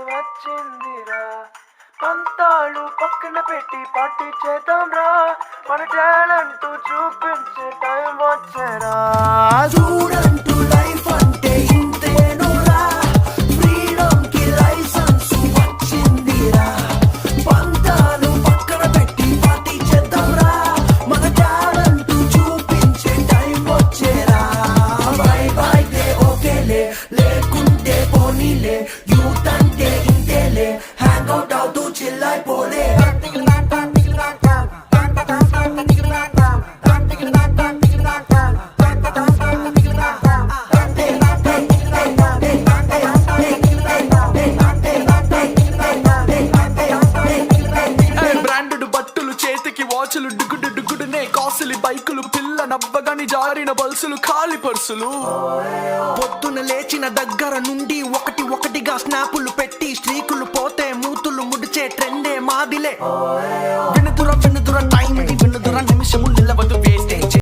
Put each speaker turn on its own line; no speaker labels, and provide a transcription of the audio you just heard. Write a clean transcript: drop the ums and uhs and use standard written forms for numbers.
వచ్చిందిరా పంతాలు పక్కన పెట్టి పార్టీ చేద్దాం రా మన టాలెంట్ చూపించే టైం వచ్చేరా
చూడంటూ లైఫ్ అంటే ఇంతేనురా ఫ్రీడమ్ కి లైసెన్స్ వచ్చిందిరా పంతాలు పక్కన పెట్టి పార్టీ చేద్దాంరా మన టాలెంట్ చూపించే టైం వచ్చేరా బై బై డే ఓకేలే లేకుంటే పోనీలే యూత్ అంటే ఇంతేలే హ్యాంగ్ అవుట్ అవుతూ చిల్ అయిపోలే
బ్రాండెడ్ బట్టలు చేతికి వాచులు డుగుడు డుగుడునే కాసులి బైకులు పిల్ల నవ్వగాని జారిన బల్సులు ఖాళీ పర్సులు
పొద్దున లేచిన దగ్గర నుండి ఒకటి ఒకటిగా స్నాపులు పెట్టి స్ట్రీకులు పోతే మూతులు ముడిచే ట్రెండే మాదిలే
వినుదుర వినుదుర టైం ఇది వినుదుర నిమిషము నిలవదు